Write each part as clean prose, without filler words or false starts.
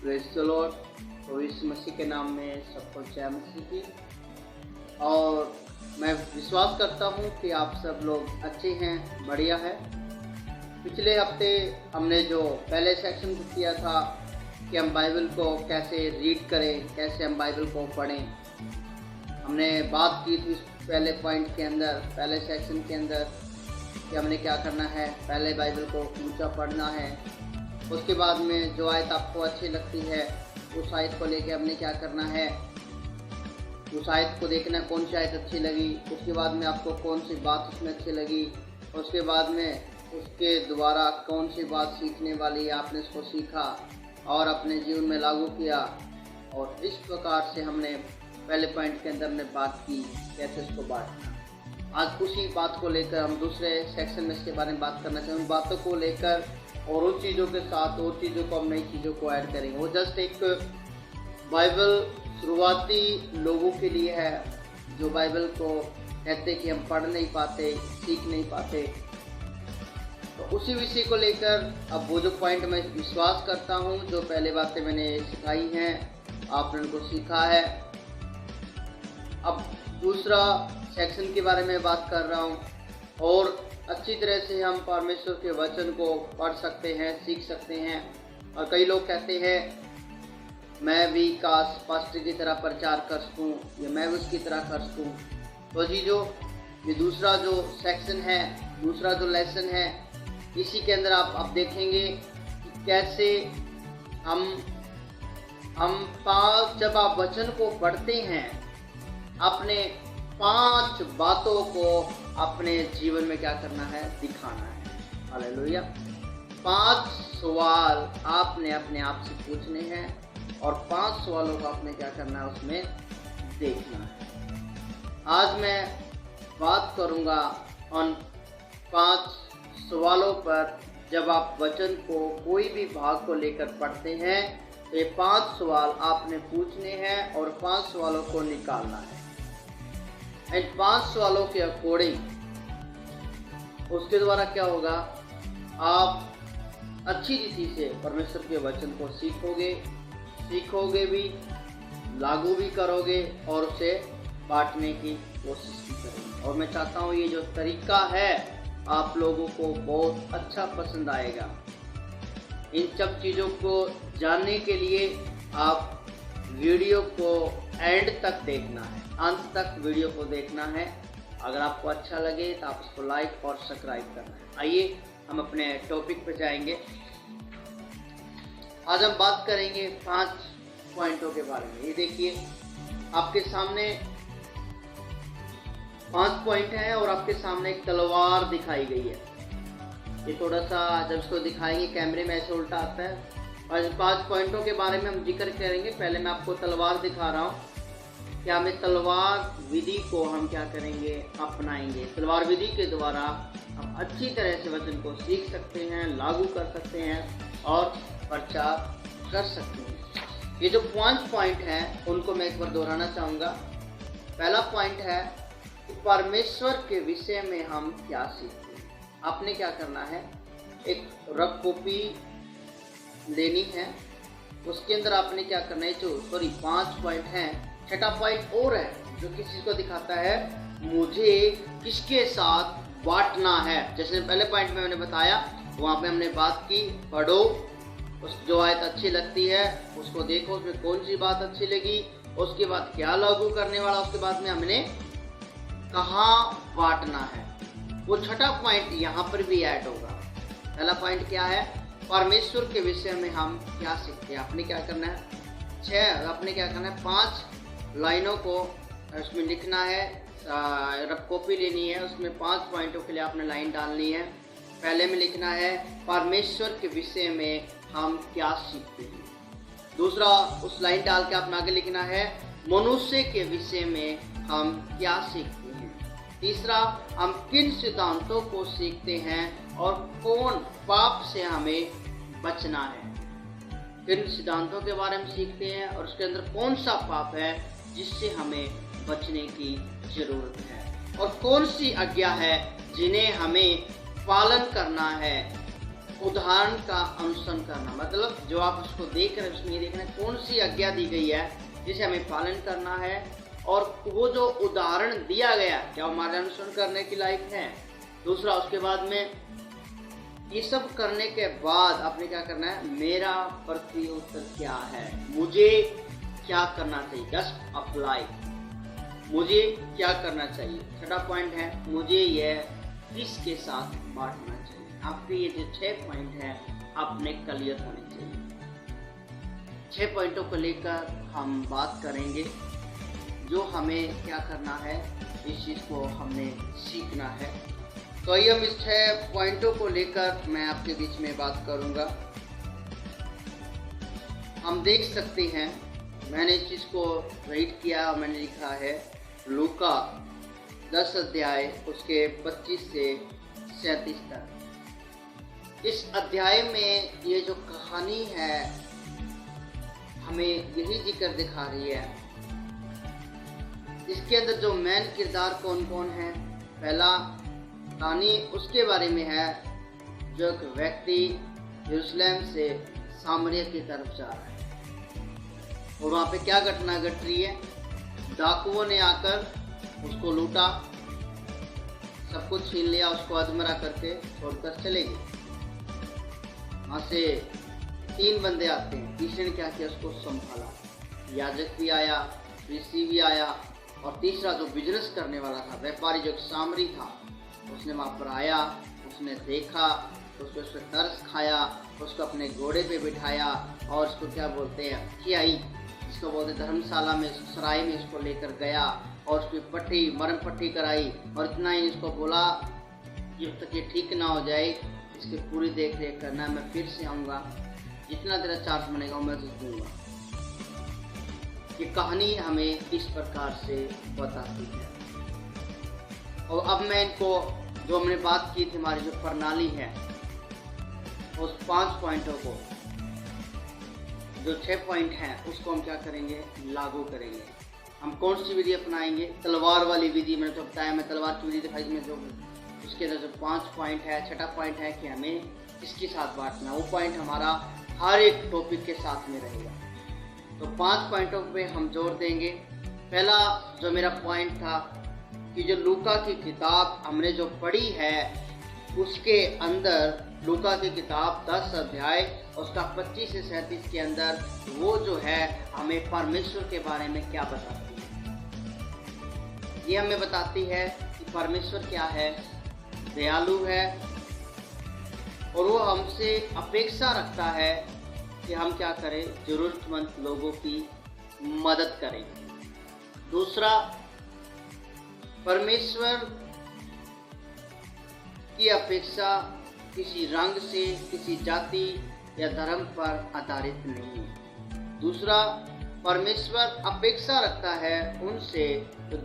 Praise the Lord. तो इस मसीह के नाम में सबको जय मसीह की। और मैं विश्वास करता हूँ कि आप सब लोग अच्छे हैं, बढ़िया है। पिछले हफ्ते हमने जो पहले सेक्शन को किया था कि हम बाइबल को कैसे रीड करें, कैसे हम बाइबल को पढ़ें, हमने बात की थी पहले पॉइंट के अंदर, पहले सेक्शन के अंदर कि हमने क्या करना है। पहले बाइबल को ऊंचा पढ़ना है, उसके बाद में जो आयत आपको अच्छी लगती है उस आयत को लेके हमने क्या करना है, उस आयत को देखना कौन सी आयत अच्छी लगी, उसके बाद में आपको कौन सी बात उसमें अच्छी लगी, उसके बाद में उसके द्वारा कौन सी बात सीखने वाली है, आपने उसको सीखा और अपने जीवन में लागू किया। और इस प्रकार से हमने पहले पॉइंट के अंदर हमने बात की कैसे उसको बांटना। आज उसी बात को लेकर हम दूसरे सेक्शन में इसके बारे में बात करना चाहेंगे। उन बातों को लेकर और उन चीज़ों के साथ और चीज़ों को हम नई चीज़ों को ऐड करेंगे। वो जस्ट एक बाइबल शुरुआती लोगों के लिए है जो बाइबल को कहते कि हम पढ़ नहीं पाते, सीख नहीं पाते। तो उसी विषय को लेकर अब वो जो पॉइंट मैं विश्वास करता हूँ, जो पहले बातें मैंने सिखाई हैं, आपने उनको सीखा है। अब दूसरा सेक्शन के बारे में बात कर रहा हूँ और अच्छी तरह से हम परमेश्वर के वचन को पढ़ सकते हैं, सीख सकते हैं। और कई लोग कहते हैं मैं भी काश पास्टर की तरह प्रचार कर सकूँ या मैं भी उसकी तरह कर सकूँ। तो जी जो ये दूसरा जो सेक्शन है, दूसरा जो लेसन है, इसी के अंदर आप देखेंगे कि कैसे हम जब आप वचन को पढ़ते हैं अपने 5 बातों को अपने जीवन में क्या करना है, दिखाना है। हालेलुया। 5 सवाल आपने अपने आप से पूछने हैं और 5 सवालों का आपने क्या करना है, उसमें देखना है। आज मैं बात करूंगा उन 5 सवालों पर। जब आप वचन को कोई भी भाग को लेकर पढ़ते हैं तो ये 5 सवाल आपने पूछने हैं और 5 सवालों को निकालना है। इन 5 सवालों के अकॉर्डिंग उसके द्वारा क्या होगा, आप अच्छी रीति से परमेश्वर के वचन को सीखोगे भी, लागू भी करोगे और उसे बांटने की कोशिश भी करोगे। और मैं चाहता हूँ ये जो तरीका है आप लोगों को बहुत अच्छा पसंद आएगा। इन सब चीज़ों को जानने के लिए आप वीडियो को एंड तक देखना है, अंत तक वीडियो को देखना है। अगर आपको अच्छा लगे तो आप उसको लाइक और सब्सक्राइब करना है। आइए हम अपने टॉपिक पे जाएंगे। आज हम बात करेंगे 5 पॉइंटों के बारे में। ये देखिए आपके सामने 5 पॉइंट हैं और आपके सामने एक तलवार दिखाई गई है। ये थोड़ा सा जब इसको दिखाएंगे कैमरे में ऐसे उल्टा आता है। और 5 पॉइंटों के बारे में हम जिक्र करेंगे। पहले मैं आपको तलवार दिखा रहा हूँ कि हमें तलवार विधि को हम क्या करेंगे, अपनाएंगे। तलवार विधि के द्वारा हम अच्छी तरह से वचन को सीख सकते हैं, लागू कर सकते हैं और प्रचार कर सकते हैं। ये जो 5 पॉइंट हैं उनको मैं एक बार दोहराना चाहूँगा। पहला पॉइंट है कि परमेश्वर के विषय में हम क्या सीखते हैं। आपने क्या करना है, एक रफ कॉपी लेनी है, उसके अंदर आपने क्या करना है, जो 5 पॉइंट हैं। छठा पॉइंट और है जो किसी को दिखाता है मुझे किसके साथ बांटना है। जैसे पहले पॉइंट में मैंने बताया, वहाँ पे हमने बात की पढ़ो, उस जो आयत अच्छी लगती है उसको देखो, उसमें कौन सी बात अच्छी लगी, उसके बाद क्या लागू करने वाला, उसके बाद में हमने कहाँ बांटना है। वो छठा पॉइंट यहाँ पर भी ऐड होगा। पहला पॉइंट क्या है, परमेश्वर के विषय में हम क्या सीखते हैं। आपने क्या करना है, आपने क्या करना है, 5 लाइनों को उसमें लिखना है। रफ कॉपी लेनी है, उसमें 5 पॉइंटों के लिए आपने लाइन डालनी है। पहले में लिखना है परमेश्वर के विषय में हम क्या सीखते हैं। दूसरा, उस लाइन डाल के आपने आगे लिखना है मनुष्य के विषय में हम क्या सीखते हैं। तीसरा, हम किन सिद्धांतों को सीखते हैं और कौन पाप से हमें बचना है। किन सिद्धांतों के बारे में सीखते हैं और उसके अंदर कौन सा पाप है जिससे हमें बचने की जरूरत है और कौन सी आज्ञा है जिन्हें हमें पालन करना है। उदाहरण का अनुसरण करना, मतलब जो आप उसको देख रहे हैं उसमें ये देखना है कौन सी आज्ञा दी गई है जिसे हमें पालन करना है, और वो जो उदाहरण दिया गया क्या हमारे अनुसरण करने के लायक है। दूसरा, उसके बाद में ये सब करने के बाद आपने क्या करना है, मेरा प्रत्युत्तर क्या है, मुझे क्या करना चाहिए, जस्ट अप्लाई, मुझे क्या करना चाहिए। छठा पॉइंट है, मुझे यह किसके साथ बांटना चाहिए। आपके ये जो 6 पॉइंट है आपने क्लियर होने चाहिए। 6 पॉइंटों को लेकर हम बात करेंगे, जो हमें क्या करना है, इस चीज़ को हमने सीखना है। तो आइए हम इस 6 पॉइंटों को लेकर मैं आपके बीच में बात करूंगा। हम देख सकते हैं, मैंने इस चीज़ को राइट किया और मैंने लिखा है लूका 10 अध्याय उसके 25 से 37 तक। इस अध्याय में ये जो कहानी है हमें यही जिक्र दिखा रही है। इसके अंदर जो मेन किरदार कौन कौन है, पहला कहानी उसके बारे में है जो एक व्यक्ति यरूशलेम से सामरिया की तरफ जा रहा है और वहाँ पे क्या घटना घट रही है, डाकुओं ने आकर उसको लूटा, सब कुछ छीन लिया, उसको अधमरा करके छोड़कर चले गए। वहाँ से 3 बंदे आते हैं, तीसरे ने क्या किया, उसको संभाला, याजक भी आया, फरीसी भी आया, और तीसरा जो बिजनेस करने वाला था, व्यापारी जो सामरी था, उसने वहाँ पर आया, उसने देखा, उसको उस पर तरस खाया, उसको अपने घोड़े पे बिठाया और उसको क्या बोलते हैं, खियाई, इसको बोलते धर्मशाला में, सराय में इसको लेकर गया और उसकी पट्टी, मरम पट्टी कराई, और इतना ही इसको बोला जब तक ये ठीक ना हो जाए इसकी पूरी देख रेख करना, मैं फिर से आऊँगा, जितना तेरा चार्ज बनेगा मैं तुझे दूँगा। ये कहानी हमें इस प्रकार से बताती है। और अब मैं इनको, जो हमने बात की थी, हमारी जो प्रणाली है, उस 5 पॉइंटों को, जो 6 पॉइंट हैं, उसको हम क्या करेंगे, लागू करेंगे। हम कौन सी विधि अपनाएंगे, तलवार वाली विधि। मैंने तो बताया, मैं तलवार की विधि दिखाई, में जो उसके अंदर जो 5 पॉइंट है, छठा पॉइंट है कि हमें किसके साथ बांटना, वो पॉइंट हमारा हर एक टॉपिक के साथ में रहेगा। तो 5 पॉइंटों पे हम जोर देंगे। पहला जो मेरा पॉइंट था कि जो लूका की किताब हमने जो पढ़ी है, उसके अंदर लूका की किताब 10 अध्याय उसका 25 से 37 के अंदर वो जो है हमें परमेश्वर के बारे में क्या बताती है। ये हमें बताती है कि परमेश्वर क्या है, दयालु है, और वो हमसे अपेक्षा रखता है कि हम क्या करें, जरूरतमंद लोगों की मदद करें। दूसरा, परमेश्वर की अपेक्षा किसी रंग से, किसी जाति या धर्म पर आधारित नहीं है। दूसरा, परमेश्वर अपेक्षा रखता है उनसे तो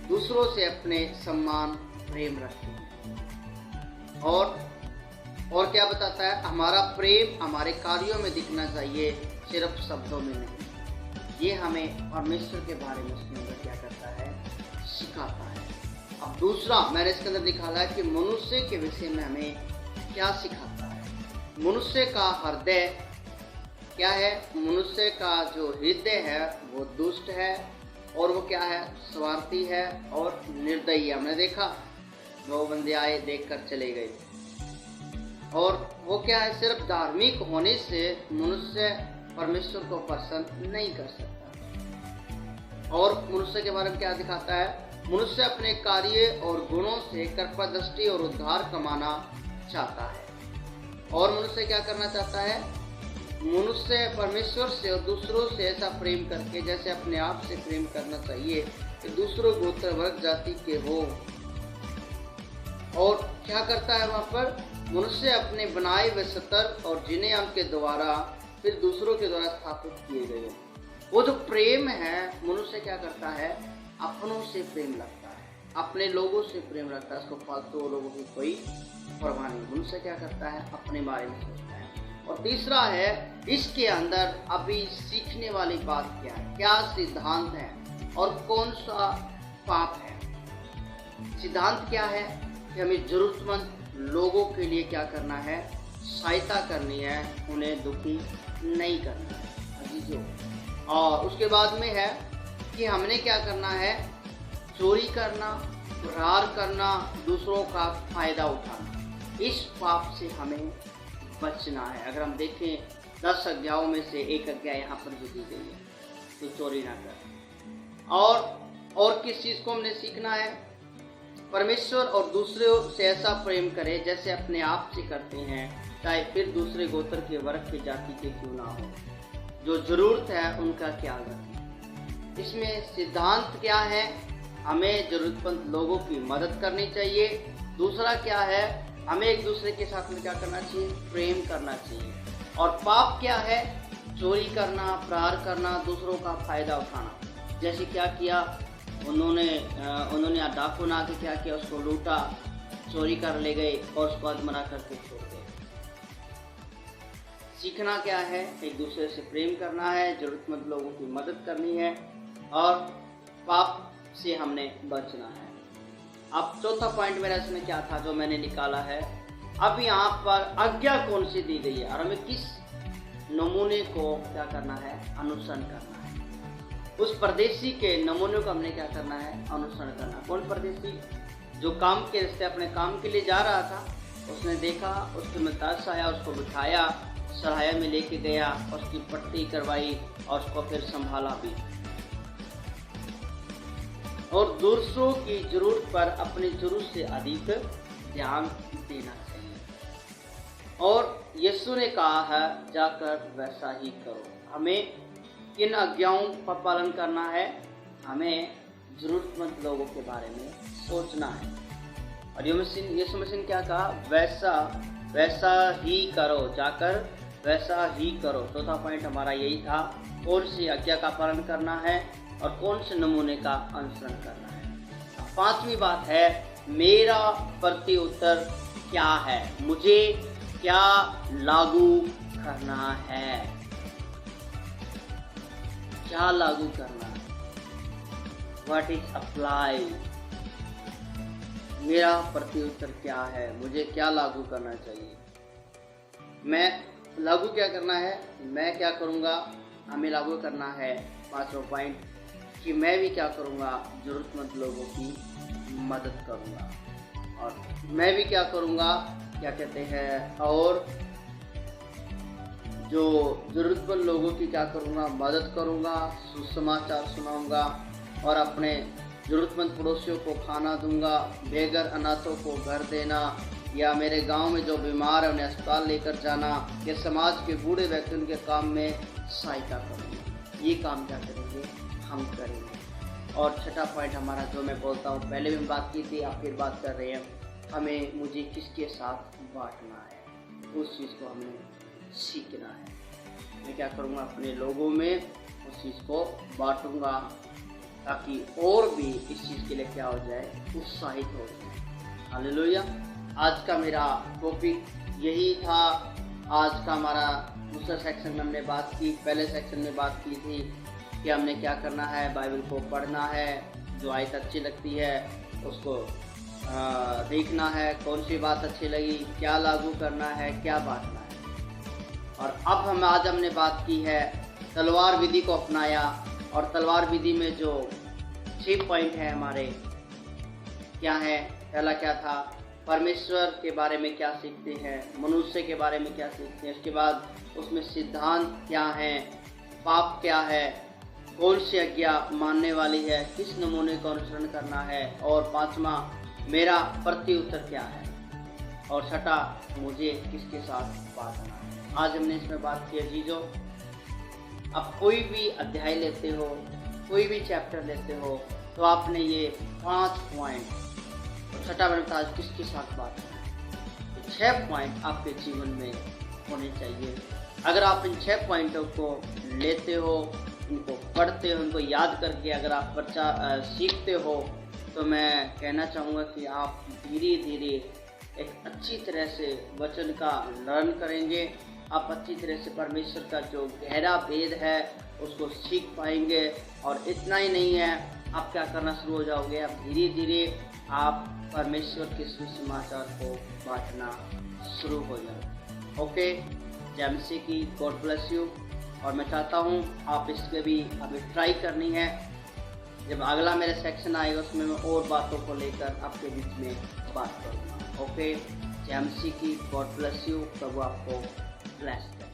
दूसरों से अपने सम्मान प्रेम रखते हैं। और क्या बताता है, हमारा प्रेम हमारे कार्यों में दिखना चाहिए, सिर्फ शब्दों में नहीं। ये हमें परमेश्वर के बारे में उसके अंदर क्या करता है, सिखाता है। अब दूसरा मैंने इसके अंदर निकाला है कि मनुष्य के विषय में हमें क्या सिखाता है। मनुष्य का हृदय क्या है, मनुष्य का जो हृदय है वो दुष्ट है, और वो क्या है, स्वार्थी है और निर्दयी। हमने देखा 2 बंदे आए, देखकर चले गए, और वो क्या है, सिर्फ धार्मिक होने से मनुष्य परमेश्वर को पसंद नहीं कर सकता। और मनुष्य के बारे में क्या दिखाता है, मनुष्य अपने कार्य और गुणों से कृपा दृष्टि और उद्धार कमाना चाहता है। और मनुष्य क्या करना चाहता है, मनुष्य परमेश्वर से और दूसरों से ऐसा प्रेम करके, जैसे अपने आप से प्रेम करना चाहिए, कि दूसरों गोत्र वर्ग जाति के हो। और क्या करता है, वहाँ पर मनुष्य अपने बनाए हुए सतर और जिन्हें के द्वारा फिर दूसरों के द्वारा स्थापित किए गए। वो जो प्रेम है, मनुष्य क्या करता है, अपनों से प्रेम रखता है, अपने लोगों से प्रेम रखता है, उसको फालतू लोगों की कोई परवाह नहीं। मनुष्य क्या करता है, अपने बारे में सोचता है। और तीसरा है, इसके अंदर अभी सीखने वाली बात क्या है, क्या सिद्धांत है और कौन सा पाप है। सिद्धांत क्या है कि हमें जरूरतमंद लोगों के लिए क्या करना है, सहायता करनी है, उन्हें दुखी नहीं करना है अजीजों। और उसके बाद में है कि हमने क्या करना है, चोरी करना, फरार करना, दूसरों का फायदा उठाना। इस पाप से हमें बचना है। अगर हम देखें 10 आज्ञाओं में से एक आज्ञा यहाँ पर जो दी गई है, तो चोरी ना कर। और किस चीज़ को हमने सीखना है, परमेश्वर और दूसरों से ऐसा प्रेम करें जैसे अपने आप से करते हैं, चाहे फिर दूसरे गोत्र के, वर्ग के, जाति के क्यों ना हो। जो जरूरत है उनका ख्याल रखें। इसमें सिद्धांत क्या है, हमें जरूरतमंद लोगों की मदद करनी चाहिए। दूसरा क्या है, हमें एक दूसरे के साथ में क्या करना चाहिए, प्रेम करना चाहिए। और पाप क्या है, चोरी करना, फरार करना, दूसरों का फायदा उठाना। जैसे क्या किया उन्होंने डाकू ना के क्या किया, उसको लूटा, चोरी कर ले गए और उसको अधमरा करके छोड़ गए। सीखना क्या है, एक दूसरे से प्रेम करना है, जरूरतमंद लोगों की मदद करनी है और पाप से हमने बचना है। अब चौथा पॉइंट मेरा इसमें क्या था जो मैंने निकाला है, अब यहाँ पर आज्ञा कौन सी दी गई है और हमें किस नमूने को क्या करना है, अनुसरण करना है। उस परदेशी के नमूने को हमने क्या करना है, अनुसरण करना। कौन परदेशी, जो काम के रिश्ते अपने काम के लिए जा रहा था, उसने देखा, उसके में तरस आया, उसको बिठाया, सराय में लेके गया, उसकी पट्टी करवाई और उसको फिर संभाला भी। और दूसरों की जरूरत पर अपनी जरूरत से अधिक ध्यान देना चाहिए। और यीशु ने कहा है, जाकर वैसा ही करो। हमें किन आज्ञाओं का पालन करना है, हमें जरूरतमंद लोगों के बारे में सोचना है। और यीशु मसीह ने क्या कहा, वैसा ही करो, जाकर वैसा ही करो। चौथा पॉइंट हमारा यही था, कौन सी आज्ञा का पालन करना है और कौन से नमूने का अनुसरण करना है। पांचवी बात है, मेरा प्रति उत्तर क्या है, मुझे क्या लागू करना है, क्या लागू करना है, व्हाट इज अप्लाई। मेरा प्रति उत्तर क्या है, मुझे क्या लागू करना चाहिए, मैं लागू क्या करना है, मैं क्या करूँगा, हमें लागू करना है। पांचवा पॉइंट कि मैं भी क्या करूँगा, जरूरतमंद लोगों की मदद करूँगा। और मैं भी क्या करूँगा, क्या कहते हैं, और जो जरूरतमंद लोगों की क्या करूँगा, मदद करूँगा, सुसमाचार सुनाऊँगा और अपने जरूरतमंद पड़ोसियों को खाना दूंगा, बेघर अनाथों को घर देना, या मेरे गांव में जो बीमार है उन्हें अस्पताल लेकर जाना, या समाज के बूढ़े व्यक्तियों के काम में सहायता करूँगा। ये काम क्या करेंगे, हम करेंगे। और छठा पॉइंट हमारा जो मैं बोलता हूँ, पहले भी बात की थी, आप फिर बात कर रहे हैं, हमें मुझे किसके साथ बांटना है, उस चीज़ को हमें सीखना है। मैं क्या करूँगा, अपने लोगों में उस चीज़ को बांटूँगा ताकि और भी इस चीज़ के लिए क्या हो जाए, उत्साहित हो जाए। हालेलुया। आज का मेरा टॉपिक यही था। आज का हमारा दूसरा सेक्शन में हमने बात की, पहले सेक्शन में बात की थी कि हमने क्या करना है, बाइबल को पढ़ना है, जो आयत अच्छी लगती है उसको देखना है, कौन सी बात अच्छी लगी, क्या लागू करना है, क्या बांटना है। और अब आज हमने बात की है, तलवार विधि को अपनाया। और तलवार विधि में जो 6 पॉइंट हैं हमारे, क्या है, पहला क्या था, परमेश्वर के बारे में क्या सीखते हैं, मनुष्य के बारे में क्या सीखते हैं, उसके बाद उसमें सिद्धांत क्या हैं, पाप क्या है, कौन सी आज्ञा मानने वाली है, किस नमूने का अनुसरण करना है, और पांचवा मेरा प्रति उत्तर क्या है, और छठा मुझे किसके साथ बांटना है। आज हमने इसमें बात की अजीजों। आप कोई भी अध्याय लेते हो, कोई भी चैप्टर लेते हो, तो आपने ये 5 पॉइंट, और छठा बनता आज किसके साथ बात है, तो 6 पॉइंट आपके जीवन में होने चाहिए। अगर आप इन 6 पॉइंटों को लेते हो, इनको पढ़ते हो, इनको याद करके अगर आप सीखते हो, तो मैं कहना चाहूँगा कि आप धीरे धीरे एक अच्छी तरह से वचन का लर्न करेंगे। आप अच्छी तरह से परमेश्वर का जो गहरा भेद है उसको सीख पाएंगे। और इतना ही नहीं है, आप क्या करना शुरू हो जाओगे, आप धीरे धीरे आप परमेश्वर के सुसमाचार को बांटना शुरू हो जाए। ओके, जय मसीह की, गॉड ब्लेस यू। और मैं चाहता हूँ आप इस पर भी अभी ट्राई करनी है। जब अगला मेरा सेक्शन आएगा उसमें मैं और बातों को लेकर आपके बीच में बात करूँगा। ओके, जय मसीह की, गॉड ब्लेस यू। प्रभु आपको ब्लेस करे।